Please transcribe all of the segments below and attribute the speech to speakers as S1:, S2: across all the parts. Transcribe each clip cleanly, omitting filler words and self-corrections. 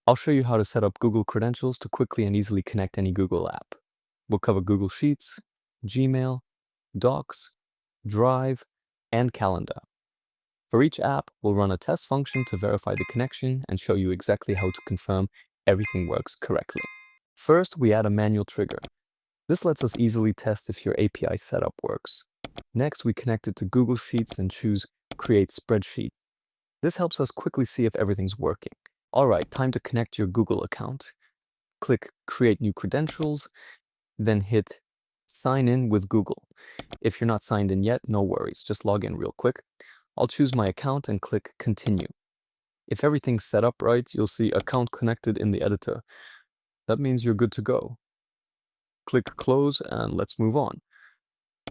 S1: I'll show you how to set up Google credentials to quickly and easily connect any Google app. We'll cover Google Sheets, Gmail, Docs, Drive, and Calendar. For each app, we'll run a test function to verify the connection and show you exactly how to confirm everything works correctly. First, we add a manual trigger. This lets us easily test if your API setup works. Next, we connect it to Google Sheets and choose Create Spreadsheet. This helps us quickly see if everything's working. All right, time to connect your Google account. Click Create New Credentials, then hit Sign in with Google. If you're not signed in yet, no worries, just log in real quick. I'll choose my account and click Continue. If everything's set up right, you'll see Account Connected in the editor. That means you're good to go. Click Close and let's move on.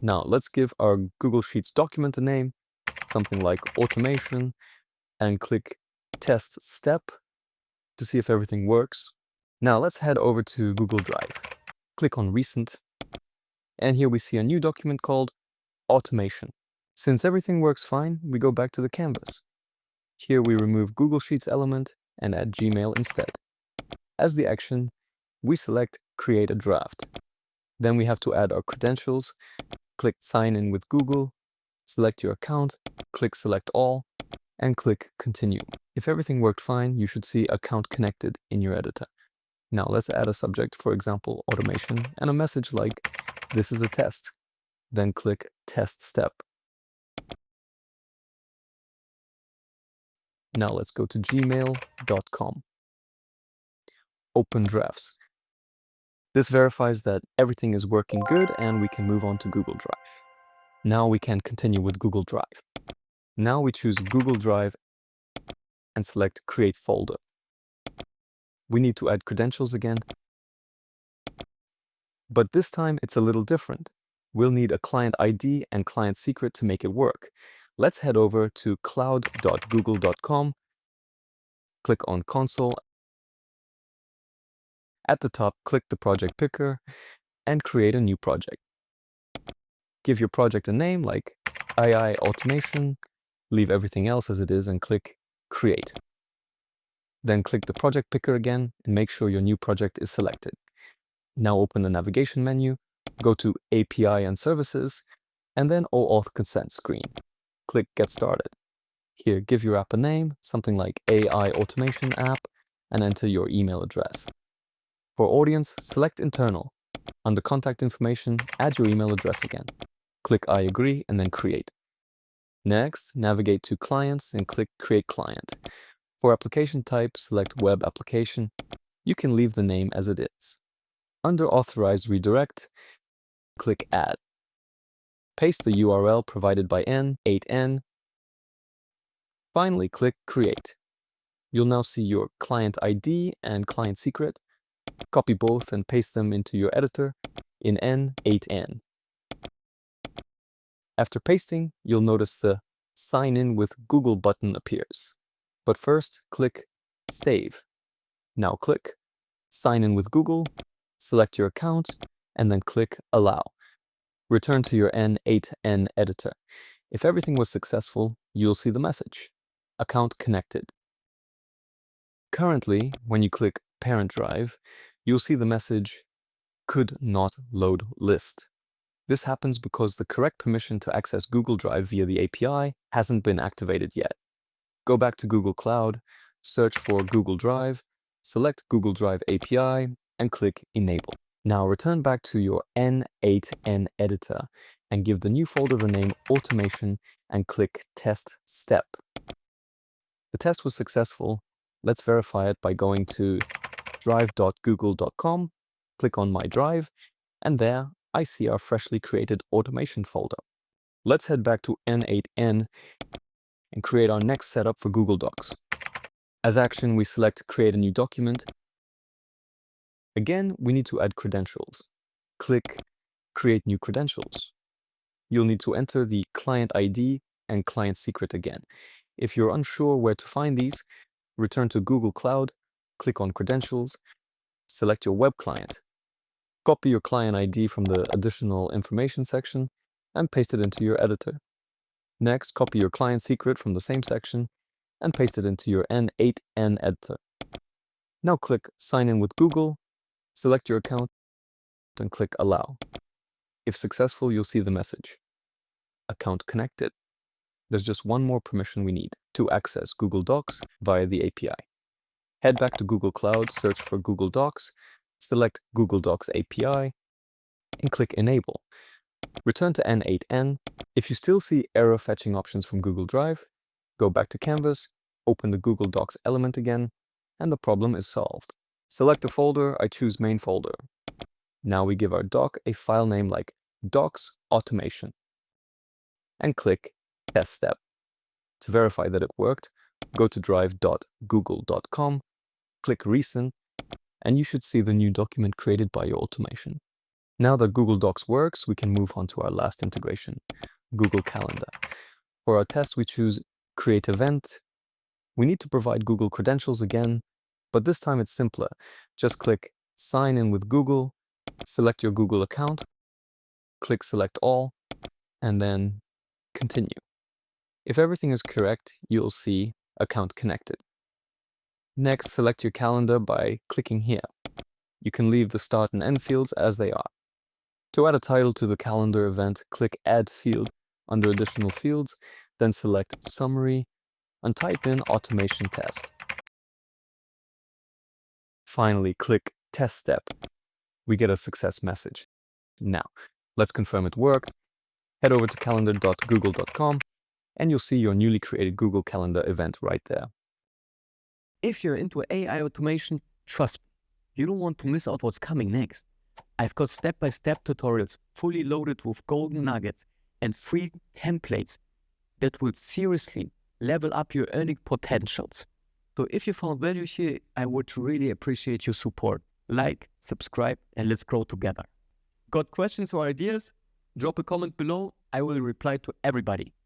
S1: Now let's give our Google Sheets document a name, something like Automation, and click Test Step to see if everything works. Now let's head over to Google Drive. Click on Recent, and here we see a new document called Automation. Since everything works fine, we go back to the canvas. Here we remove Google Sheets element and add Gmail instead. As the action, we select Create a Draft. Then we have to add our credentials. Click Sign in with Google, select your account, click Select All, and click Continue. If everything worked fine, you should see Account Connected in your editor. Now let's add a subject, for example, Automation, and a message like, "This is a test." Then click Test Step. Now let's go to gmail.com. Open Drafts. This verifies that everything is working good and we can move on to Google Drive. Now we can continue with Google Drive. Now we choose Google Drive and select Create Folder. We need to add credentials again, but this time it's a little different. We'll need a client ID and client secret to make it work. Let's head over to cloud.google.com, click on Console. At the top, click the project picker and create a new project. Give your project a name like II Automation, leave everything else as it is and click Create. Then click the project picker again and make sure your new project is selected. Now open the navigation menu, go to API and Services, and then OAuth consent screen. Click Get Started. Here, give your app a name, something like AI Automation App, and enter your email address. For audience, select Internal. Under Contact Information, add your email address again. Click I agree and then Create. Next, navigate to Clients and click Create Client. For application type, select Web Application. You can leave the name as it is. Under Authorized Redirect, click Add. Paste the URL provided by n8n. Finally, click Create. You'll now see your client ID and client secret. Copy both and paste them into your editor in n8n. After pasting, you'll notice the Sign in with Google button appears. But first, click Save. Now click Sign in with Google, select your account, and then click Allow. Return to your n8n editor. If everything was successful, you'll see the message, Account Connected. Currently, when you click Parent Drive, you'll see the message, Could not load list. This happens because the correct permission to access Google Drive via the API hasn't been activated yet. Go back to Google Cloud, search for Google Drive, select Google Drive API, and click Enable. Now return back to your n8n editor and give the new folder the name Automation and click Test Step. The test was successful. Let's verify it by going to drive.google.com, click on My Drive, and there I see our freshly created automation folder. Let's head back to n8n and create our next setup for Google Docs. As action, we select Create a New Document. Again, we need to add credentials. Click Create New Credentials. You'll need to enter the client ID and client secret again. If you're unsure where to find these, return to Google Cloud, click on Credentials, select your web client. Copy your client ID from the Additional Information section and paste it into your editor. Next, copy your client secret from the same section and paste it into your n8n editor. Now click Sign in with Google, select your account, and click Allow. If successful, you'll see the message, Account connected. There's just one more permission we need to access Google Docs via the API. Head back to Google Cloud, search for Google Docs, select Google Docs API, and click Enable. Return to n8n. If you still see error fetching options from Google Drive, go back to Canvas, open the Google Docs element again, and the problem is solved. Select a folder, I choose main folder. Now we give our doc a file name like Docs Automation, and click Test Step. To verify that it worked, go to drive.google.com, click Recent, and you should see the new document created by your automation. Now that Google Docs works, we can move on to our last integration, Google Calendar. For our test, we choose Create Event. We need to provide Google credentials again, but this time it's simpler. Just click Sign in with Google, select your Google account, click Select All, and then Continue. If everything is correct, you'll see Account Connected. Next, select your calendar by clicking here. You can leave the start and end fields as they are. To add a title to the calendar event, click Add Field under Additional Fields, then select Summary and type in Automation Test. Finally, click Test Step. We get a success message. Now, let's confirm it worked. Head over to calendar.google.com and you'll see your newly created Google Calendar event right there.
S2: If you're into AI automation, trust me, you don't want to miss out what's coming next. I've got step-by-step tutorials fully loaded with golden nuggets and free templates that will seriously level up your earning potentials. So if you found value here, I would really appreciate your support. Like, subscribe, and let's grow together. Got questions or ideas? Drop a comment below. I will reply to everybody.